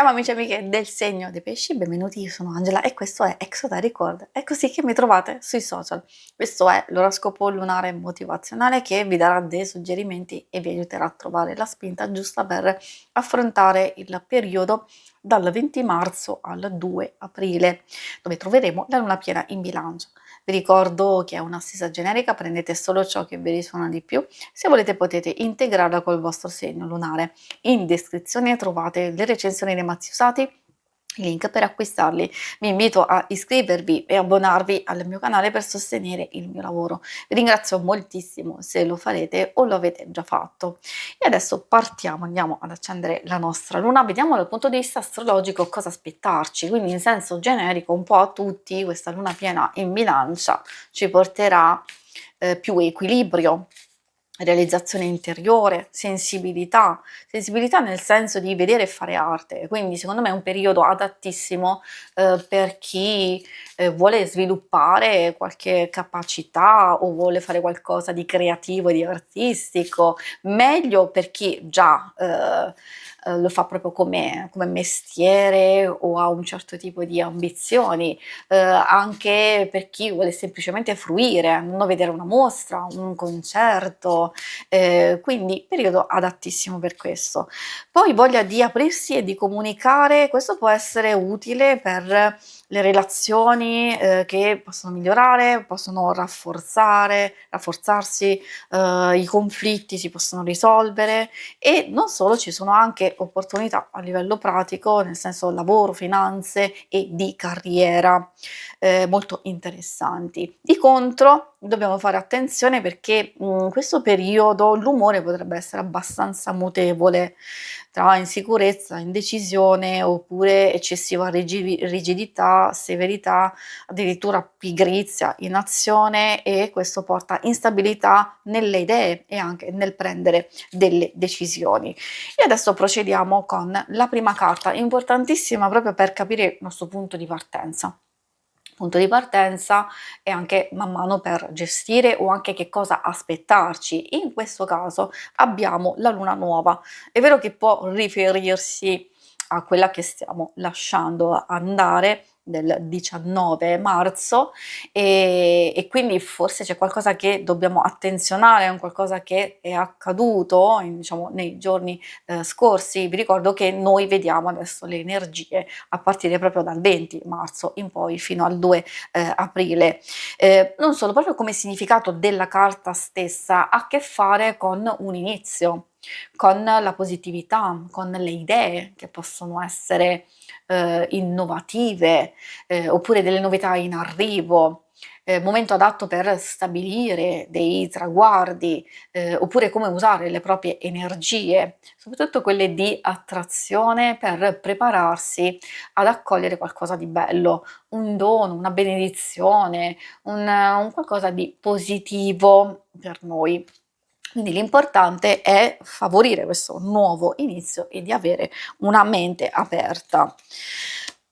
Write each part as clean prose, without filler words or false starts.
Ciao amici e amiche del segno dei pesci, benvenuti, io sono Angela e questo è Exoda Record. È così che mi trovate sui social. Questo è l'oroscopo lunare motivazionale che vi darà dei suggerimenti e vi aiuterà a trovare la spinta giusta per affrontare il periodo dal 20 marzo al 2 aprile, dove troveremo la luna piena in bilancia. Vi ricordo che è un'assisa generica, prendete solo ciò che vi risuona di più. Se volete potete integrarla col vostro segno lunare. In descrizione trovate le recensioni dei mazzi usati, il link per acquistarli. Vi invito a iscrivervi e abbonarvi al mio canale per sostenere il mio lavoro. Vi ringrazio moltissimo se lo farete o lo avete già fatto. E adesso partiamo, andiamo ad accendere la nostra luna, vediamo dal punto di vista astrologico cosa aspettarci, quindi in senso generico un po' a tutti questa luna piena in bilancia ci porterà più equilibrio, realizzazione interiore, sensibilità nel senso di vedere e fare arte, quindi secondo me è un periodo adattissimo per chi vuole sviluppare qualche capacità o vuole fare qualcosa di creativo e di artistico, meglio per chi già lo fa proprio come mestiere o ha un certo tipo di ambizioni, anche per chi vuole semplicemente fruire, non vedere una mostra, un concerto, quindi periodo adattissimo per questo. Poi voglia di aprirsi e di comunicare, questo può essere utile per le relazioni che possono migliorare, possono rafforzarsi, i conflitti si possono risolvere e non solo, ci sono anche opportunità a livello pratico, nel senso lavoro, finanze e di carriera molto interessanti. Di contro dobbiamo fare attenzione perché in questo periodo l'umore potrebbe essere abbastanza mutevole tra insicurezza, indecisione oppure eccessiva rigidità, severità, addirittura pigrizia, inazione e questo porta instabilità nelle idee e anche nel prendere delle decisioni. E adesso procediamo con la prima carta, importantissima proprio per capire il nostro punto di partenza. Punto di partenza e anche man mano per gestire o anche che cosa aspettarci. In questo caso abbiamo la luna nuova. È vero che può riferirsi a quella che stiamo lasciando andare del 19 marzo e quindi forse c'è qualcosa che dobbiamo attenzionare, un qualcosa che è accaduto diciamo, nei giorni scorsi. Vi ricordo che noi vediamo adesso le energie a partire proprio dal 20 marzo in poi fino al 2 aprile. Non solo, proprio come significato della carta stessa ha a che fare con un inizio, con la positività, con le idee che possono essere innovative, oppure delle novità in arrivo, momento adatto per stabilire dei traguardi, oppure come usare le proprie energie, soprattutto quelle di attrazione per prepararsi ad accogliere qualcosa di bello, un dono, una benedizione, un qualcosa di positivo per noi. Quindi l'importante è favorire questo nuovo inizio e di avere una mente aperta.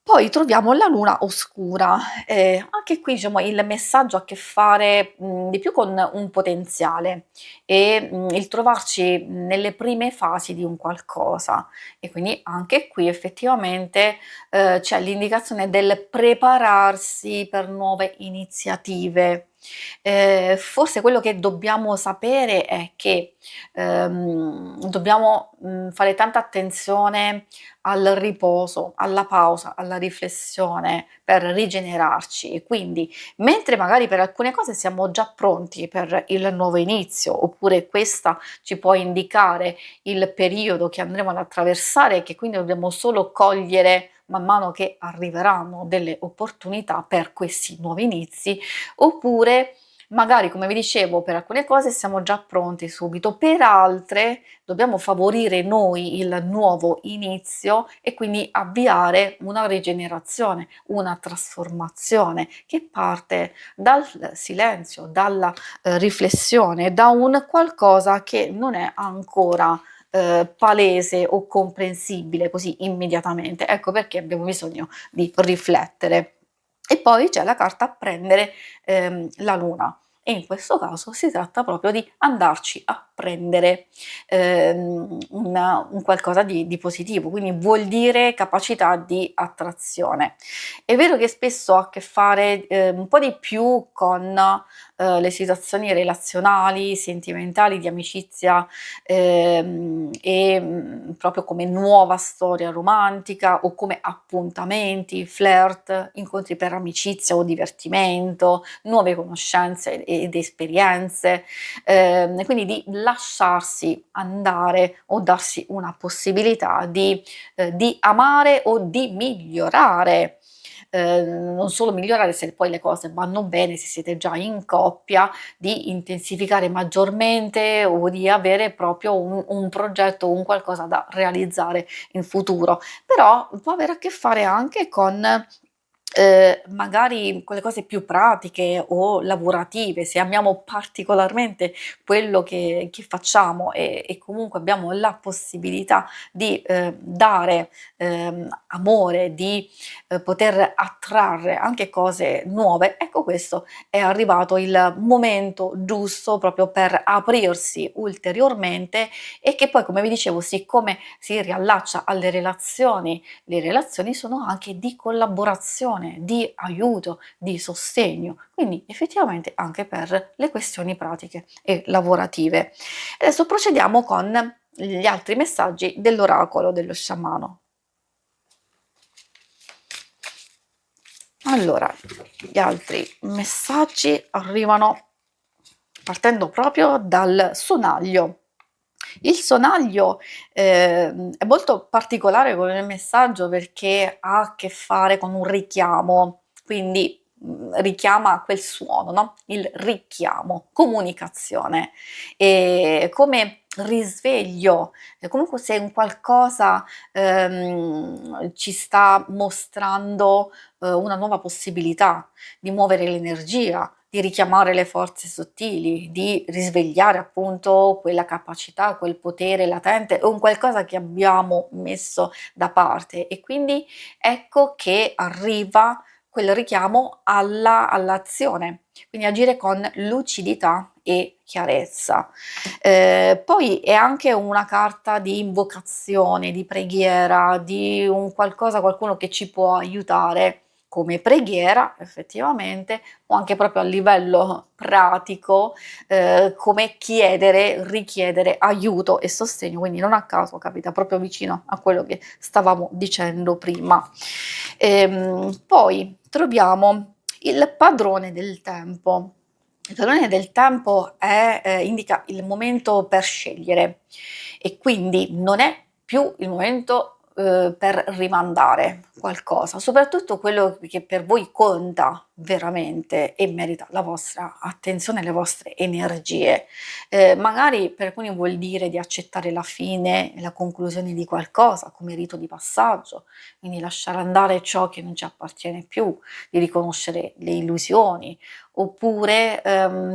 Poi troviamo la luna oscura, anche qui diciamo il messaggio ha a che fare, di più con un potenziale e, il trovarci nelle prime fasi di un qualcosa e quindi anche qui effettivamente, c'è l'indicazione del prepararsi per nuove iniziative. Forse quello che dobbiamo sapere è che, dobbiamo, fare tanta attenzione al riposo, alla pausa, alla riflessione per rigenerarci e quindi mentre magari per alcune cose siamo già pronti per il nuovo inizio, oppure questa ci può indicare il periodo che andremo ad attraversare e che quindi dobbiamo solo cogliere man mano che arriveranno delle opportunità per questi nuovi inizi, oppure magari, come vi dicevo, per alcune cose siamo già pronti subito, per altre dobbiamo favorire noi il nuovo inizio e quindi avviare una rigenerazione, una trasformazione che parte dal silenzio, dalla riflessione, da un qualcosa che non è ancora palese o comprensibile così immediatamente. Ecco perché abbiamo bisogno di riflettere. E poi c'è la carta prendere la luna. e in questo caso si tratta proprio di andarci a prendere un qualcosa di positivo, quindi vuol dire capacità di attrazione. È vero che spesso ha a che fare un po' di più con le situazioni relazionali, sentimentali, di amicizia proprio come nuova storia romantica o come appuntamenti, flirt, incontri per amicizia o divertimento, nuove conoscenze ed esperienze, quindi di lasciarsi andare o darsi una possibilità di amare o di migliorare. Non solo migliorare se poi le cose vanno bene, se siete già in coppia, di intensificare maggiormente o di avere proprio un progetto, un qualcosa da realizzare in futuro. Però può avere a che fare anche con magari con le cose più pratiche o lavorative, se amiamo particolarmente quello che facciamo e comunque abbiamo la possibilità di dare amore, di poter attrarre anche cose nuove, ecco questo è arrivato il momento giusto proprio per aprirsi ulteriormente e che poi, come vi dicevo, siccome si riallaccia alle relazioni, le relazioni sono anche di collaborazione, di aiuto, di sostegno, quindi effettivamente anche per le questioni pratiche e lavorative. Adesso procediamo con gli altri messaggi dell'oracolo dello sciamano. Allora, gli altri messaggi arrivano partendo proprio dal sonaglio. Il sonaglio è molto particolare come messaggio perché ha a che fare con un richiamo, quindi richiama quel suono, no? Il richiamo, comunicazione, come risveglio, comunque se un qualcosa ci sta mostrando una nuova possibilità di muovere l'energia, di richiamare le forze sottili, di risvegliare appunto quella capacità, quel potere latente o un qualcosa che abbiamo messo da parte e quindi ecco che arriva quel richiamo all'azione, quindi agire con lucidità e chiarezza. Poi è anche una carta di invocazione, di preghiera, di un qualcosa, qualcuno che ci può aiutare come preghiera effettivamente o anche proprio a livello pratico come chiedere, richiedere aiuto e sostegno, quindi non a caso capita proprio vicino a quello che stavamo dicendo prima. Poi troviamo il padrone del tempo. Il padrone del tempo indica il momento per scegliere e quindi non è più il momento per rimandare qualcosa, soprattutto quello che per voi conta veramente e merita la vostra attenzione, le vostre energie. Magari per alcuni vuol dire di accettare la fine e la conclusione di qualcosa come rito di passaggio, quindi lasciare andare ciò che non ci appartiene più, di riconoscere le illusioni, oppure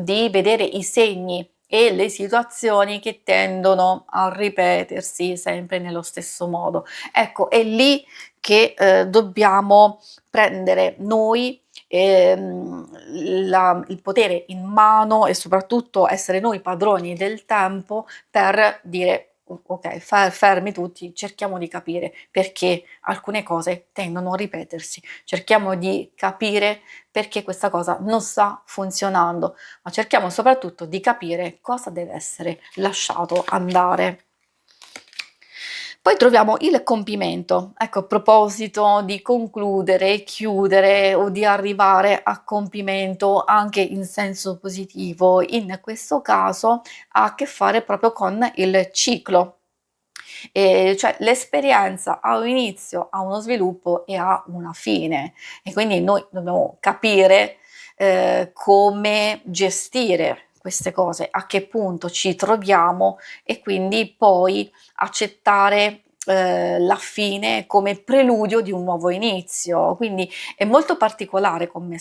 di vedere i segni e le situazioni che tendono a ripetersi sempre nello stesso modo. Ecco, è lì che dobbiamo prendere noi il potere in mano e soprattutto essere noi padroni del tempo per dire ok, fermi tutti, cerchiamo di capire perché alcune cose tendono a ripetersi, cerchiamo di capire perché questa cosa non sta funzionando, ma cerchiamo soprattutto di capire cosa deve essere lasciato andare. Poi troviamo il compimento. Ecco, a proposito di concludere, chiudere o di arrivare a compimento anche in senso positivo, in questo caso ha a che fare proprio con il ciclo. Cioè l'esperienza ha un inizio, ha uno sviluppo e ha una fine e quindi noi dobbiamo capire come gestire queste cose, a che punto ci troviamo e quindi poi accettare la fine come preludio di un nuovo inizio, quindi è molto particolare come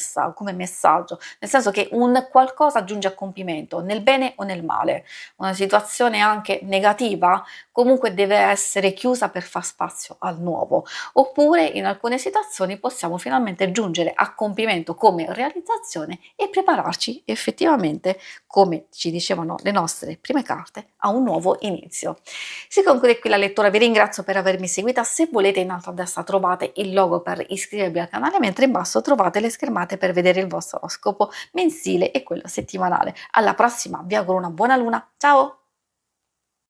messaggio, nel senso che un qualcosa giunge a compimento, nel bene o nel male. Una situazione anche negativa comunque deve essere chiusa per far spazio al nuovo, oppure in alcune situazioni possiamo finalmente giungere a compimento come realizzazione e prepararci effettivamente, come ci dicevano le nostre prime carte, a un nuovo inizio. Si conclude qui la lettura, vi ringrazio per avermi seguita. Se volete, in alto a destra trovate il logo per iscrivervi al canale, mentre in basso trovate le schermate per vedere il vostro oroscopo mensile e quello settimanale. Alla prossima, vi auguro una buona luna, ciao!